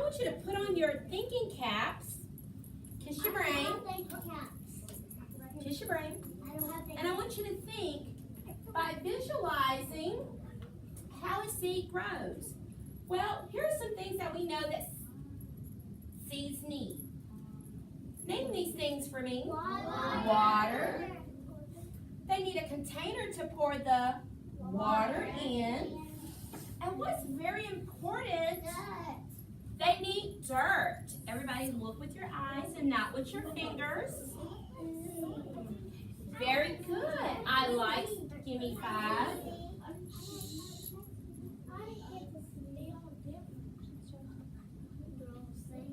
want you to put on your thinking caps. Kiss your brain. Kiss your brain. And I want you to think by visualizing how a seed grows. Well, here are some things that we know that seeds need. Name these things for me. Water. They need a container to pour the water in. And what's very important, they need dirt. Everybody look with your eyes and not with your fingers. Very good. I like, give me 5.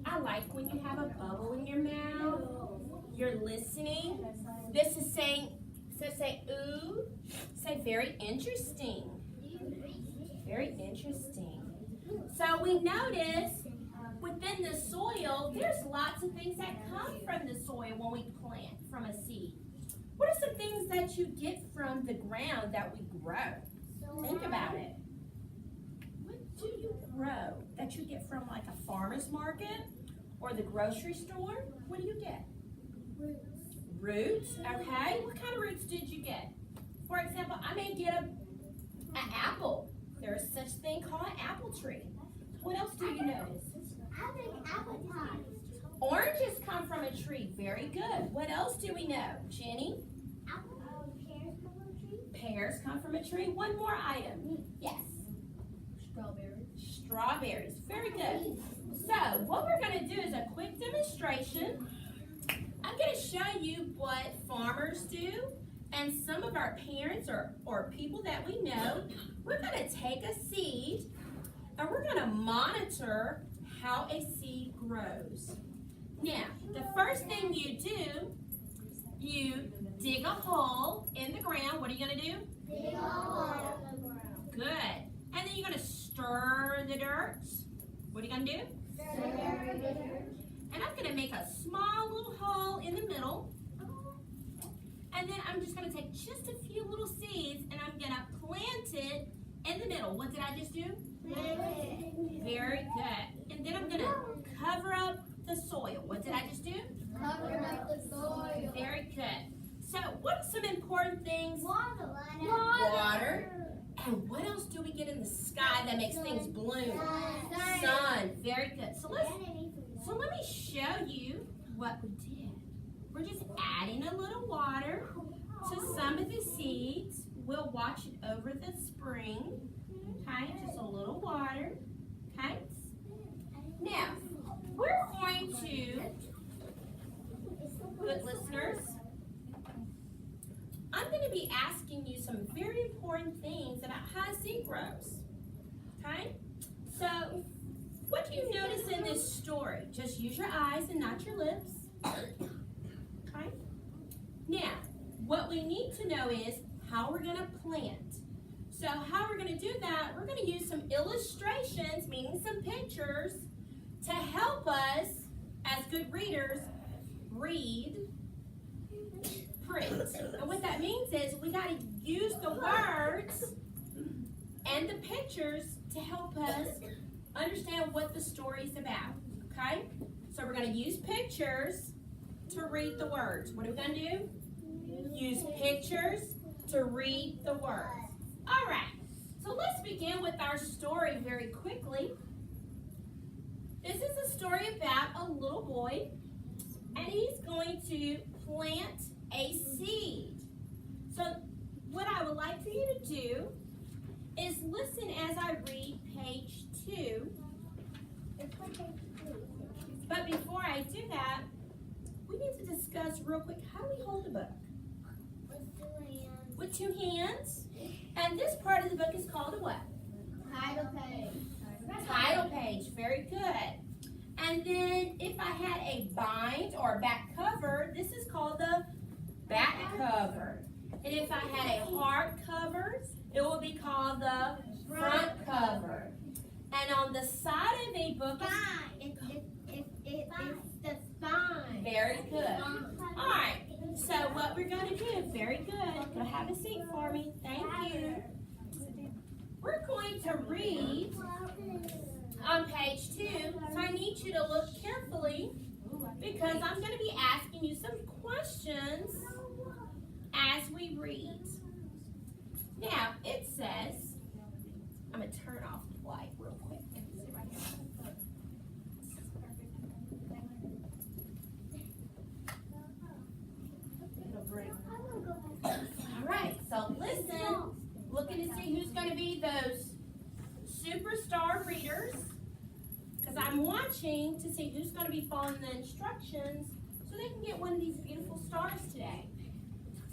I like when you have a bubble in your mouth. You're listening. This is saying, so say ooh. Say very interesting. Very interesting. So we notice within the soil, there's lots of things that come from the soil when we plant from a seed. What are some things that you get from the ground that we grow? Think about it. What do you grow that you get from like a farmer's market or the grocery store? What do you get? Roots, okay. What kind of roots did you get? For example, I may get an apple. There is such a thing called an apple tree. What else do you notice? I think apple pie. Oranges come from a tree. Very good. What else do we know? Jenny? Pears come from a tree. Pears come from a tree. One more item. Yes. Strawberries. Strawberries. Very good. So what we're going to do is a quick demonstration. I'm going to show you what farmers do and some of our parents or people that we know. We're going to take a seed and we're going to monitor how a seed grows. Now, the first thing you do, you dig a hole in the ground. What are you going to do? Dig a hole in the ground. Good. And then you're going to stir the dirt. What are you going to do? Stir the dirt. And I'm going to make a small little hole in the middle. And then I'm just going to take just a few little seeds and I'm going to plant it in the middle. What did I just do? Very good. And then I'm going to cover up the soil. What did I just do? Cover up the soil. Very good. So what are some important things? Water. And what else do we get in the sky that makes things bloom? Sun. Very good. So let me show you what we did. We're just adding a little water to some of the seeds. We'll watch it over the spring. Okay, just a little water. Okay. Now, we're going to, good listeners, I'm going to be asking you some very important things about how a seed grows. Okay? So, what do you notice in this story? Just use your eyes and not your lips. Okay? Now, what we need to know is how we're going to plant. So how we're going to do that, we're going to use some illustrations, meaning some pictures, to help us, as good readers, read, print. And what that means is we got to use the words and the pictures to help us understand what the story's about. Okay? So we're going to use pictures to read the words. What are we going to do? Use pictures to read the words. All right, so let's begin with our story very quickly. This is a story about a little boy, and he's going to plant a seed. So what I would like for you to do is listen as I read page 2. But before I do that, we need to discuss real quick, how do we hold a book? With 2 hands. And this part of the book is called a what? Title page. Title page. Very good. And then if I had a bind or back cover, this is called the back cover. And if I had a hard cover, it will be called the front cover. And on the side of a book, It's the spine. very good. All right. So what we're going to do, very good. Go have a seat for me. Thank you. We're going to read on page 2. So I need you to look carefully because I'm going to be asking you some questions as we read. Now, it says, I'm going to turn off the light real quick. All right, so listen, looking to see who's going to be those superstar readers, because I'm watching to see who's going to be following the instructions so they can get one of these beautiful stars today.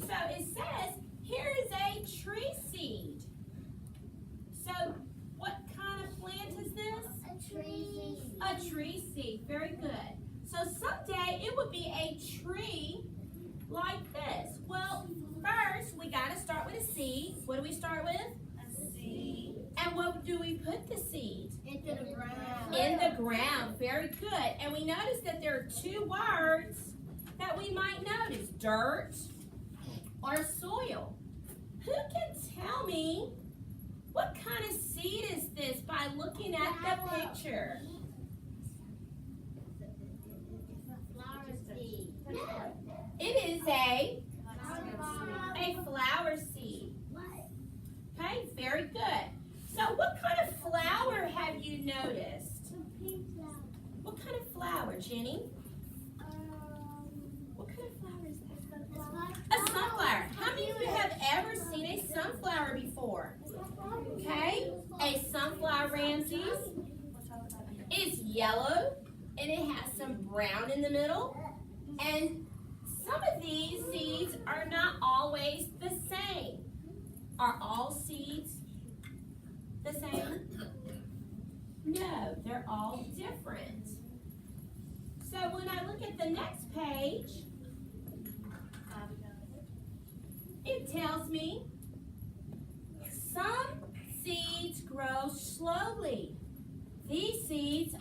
So it says, here is a tree seed. So what kind of plant is this? A tree. A tree seed, very good. So someday it would be a tree like this. Well, first we got to start with a seed. What do we start with? A seed. And what do we put the seed? Into the ground. In the ground, very good. And we notice that there are two words that we might notice, dirt or soil. Who can tell me what kind of seed is this by looking at the picture? Flower seed. It is a flower seed. Okay, very good. So what kind of flower have you noticed? What kind of flower, Jenny? What kind of flower is that? A sunflower. How many of you have ever seen a sunflower before? Okay, a sunflower, Ramses, is yellow and it has some brown in the middle. And some of these seeds are not always the same. Are all seeds the same? No, they're all different. So when I look at the next page, it tells me some seeds grow slowly. These seeds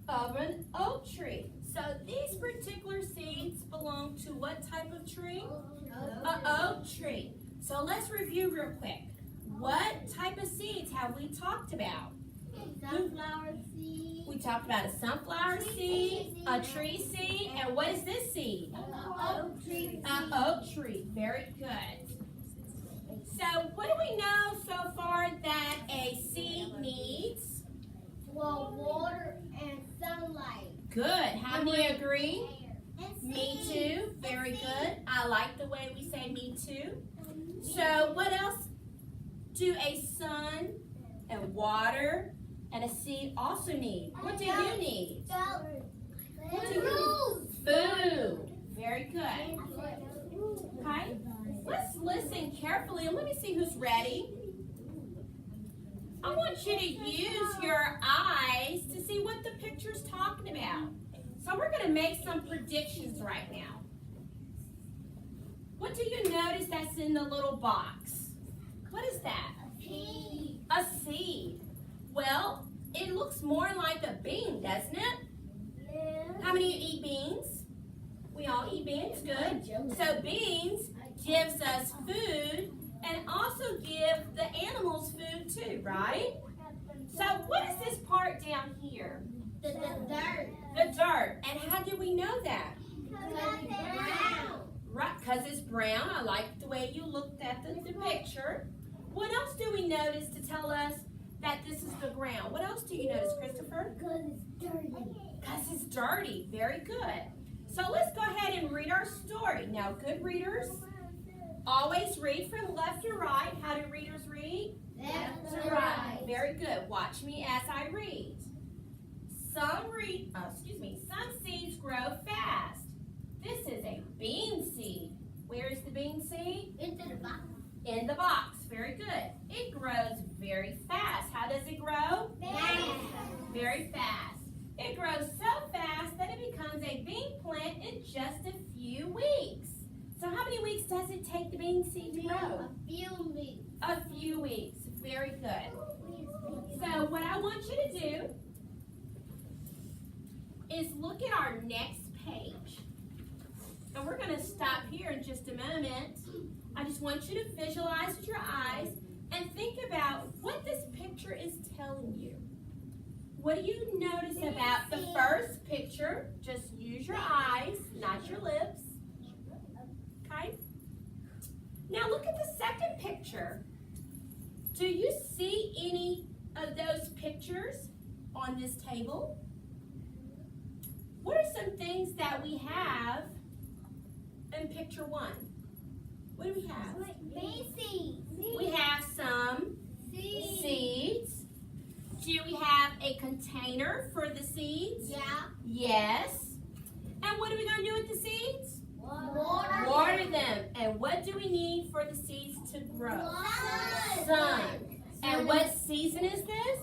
of an oak tree. So these particular seeds belong to what type of tree? An oak tree. So let's review real quick. What type of seeds have we talked about? Sunflower seed. We talked about a sunflower seed, a tree seed, and what is this seed? Oak tree. An oak tree. Very good. So what do we know so far that a seed needs? Well, water and sunlight. Good. How many agree? And Me seed. too. Very good. I like the way we say me too. So what else do a sun and water and a seed also need? What do you need? Food. Very good. Okay. Let's listen carefully and let me see who's ready. I want you to use your eyes to see what the picture's talking about. So we're going to make some predictions right now. What do you notice that's in the little box? What is that? Seed. A seed. Well, it looks more like a bean, doesn't it? How many of you eat beans? We all eat beans, good. So beans gives us food and also give the animals food too, right? So what is this part down here? The dirt. The dirt. And how do we know that? Because it's brown. Right, because it's brown. I like the way you looked at the picture. What else do we notice to tell us that this is the ground? What else do you notice, Christopher? Because it's dirty. Because it's dirty. Very good. So let's go ahead and read our story. Now, good readers always read from left to right. How do readers read? Left to right. Very good. Watch me as I read. Some seeds grow fast. This is a bean seed. Where is the bean seed? Into the box. In the box. Very good. It grows very fast. How does it grow? Fast. Very fast. It grows so fast that it becomes a bean plant in just a few weeks. So how many weeks does it take the bean seed to grow? A few weeks. A few weeks. Very good. So what I want you to do is look at our next page. And we're going to stop here in just a moment. I just want you to visualize with your eyes and think about what this picture is telling you. what do you notice about the first picture? Just use your eyes, not your lips. Okay? Now look at the second picture. Do you see any of those pictures on this table? What are some things that we have in picture 1? What do we have? We have some seeds. Do we have a container for the seeds? Yeah. Yes. And what are we going to do with the seeds? Water. Water them. And what do we need for the seeds to grow? Sun. And what season is this?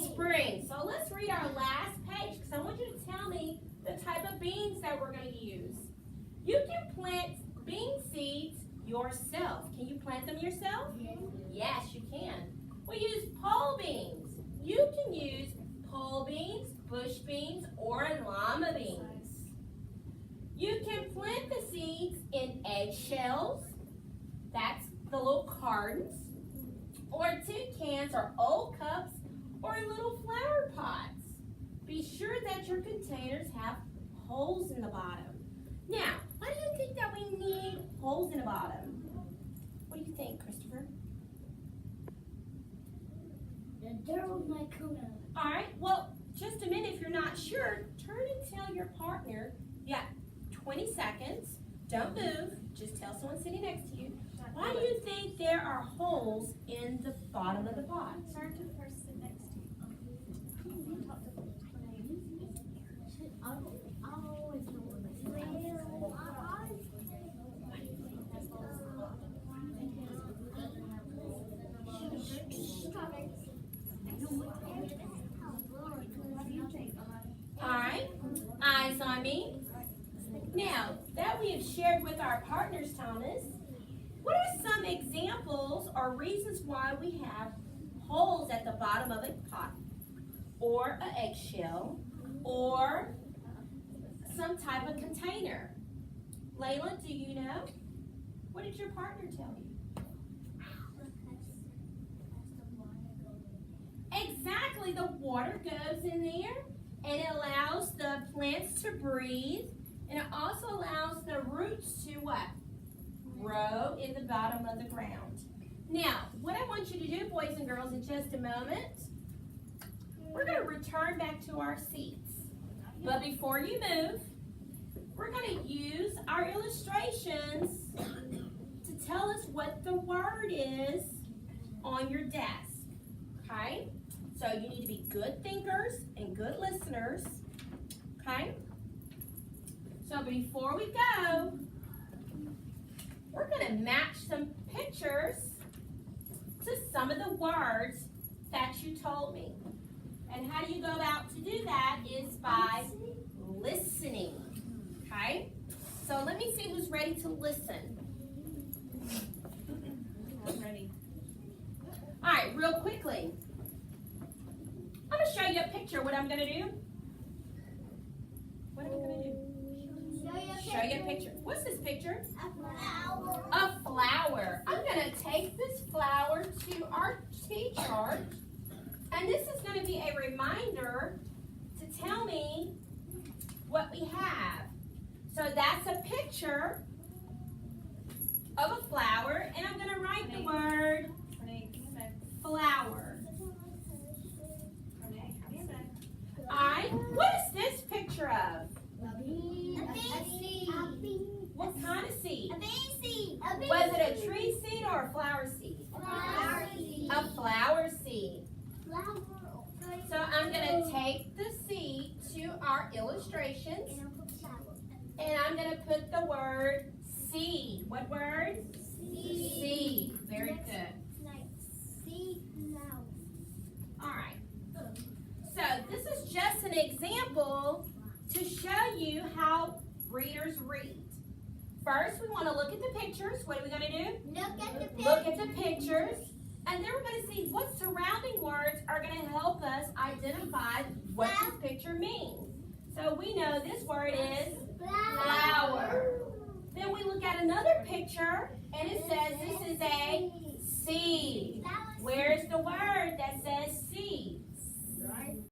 Spring. So let's read our last page because I want you to tell me the type of beans that we're going to use. You can plant bean seeds yourself. Can you plant them yourself? Yes, you can. We use pole beans. You can use pole beans, bush beans, or llama beans. You can plant the seeds in eggshells. That's the little cartons, or tin cans, or old cups, or in little flower pots. Be sure that your containers have holes in the bottom. Now, why do you think that we need holes in the bottom? What do you think, Christopher? The dirt might come out. All right, well, just a minute. If you're not sure, turn and tell your partner. You got 20 seconds. Don't move. Just tell someone sitting next to you. Why do you think there are holes in the bottom of the pot? Turn to the person next to you. All right, eyes on me. Now, that we have shared with our partners, Thomas, what are some examples or reasons why we have holes at the bottom of a pot, or an eggshell, or some type of container? Layla, do you know? What did your partner tell you? Exactly, the water goes in there and it allows the plants to breathe, and it also allows the roots to what? Grow in the bottom of the ground. Now, what I want you to do, boys and girls, in just a moment, we're going to return back to our seats. But before you move, we're going to use our illustrations to tell us what the word is on your desk. Okay? So you need to be good thinkers and good listeners. Okay? So before we go, we're going to match some pictures to some of the words that you told me. And how you go about to do that is by listening. Okay? So let me see who's ready to listen. I'm ready. All right, real quickly. I'm going to show you a picture. What I'm going to do? What am I going to do? Show you a picture. What's this picture? flower. A flower. I'm going to take this flower to our tea chart, and this is going to be a reminder to tell me what we have. So that's a picture of a flower, and I'm going to write the word flower. Alright, what is this picture of? What kind of seed? Was it a tree seed or a flower seed? A flower seed. So I'm going to take the seed to our illustrations, and I'm going to put the word seed. What word? Seed. Very good. Alright. So this is just an example to show you how readers read. First, we want to look at the pictures. What are we going to do? Look at the pictures. And then we're going to see what surrounding words are going to help us identify what this picture means. So we know this word is flower. Then we look at another picture, and it says this is a seed. Where's the word that says seed? right?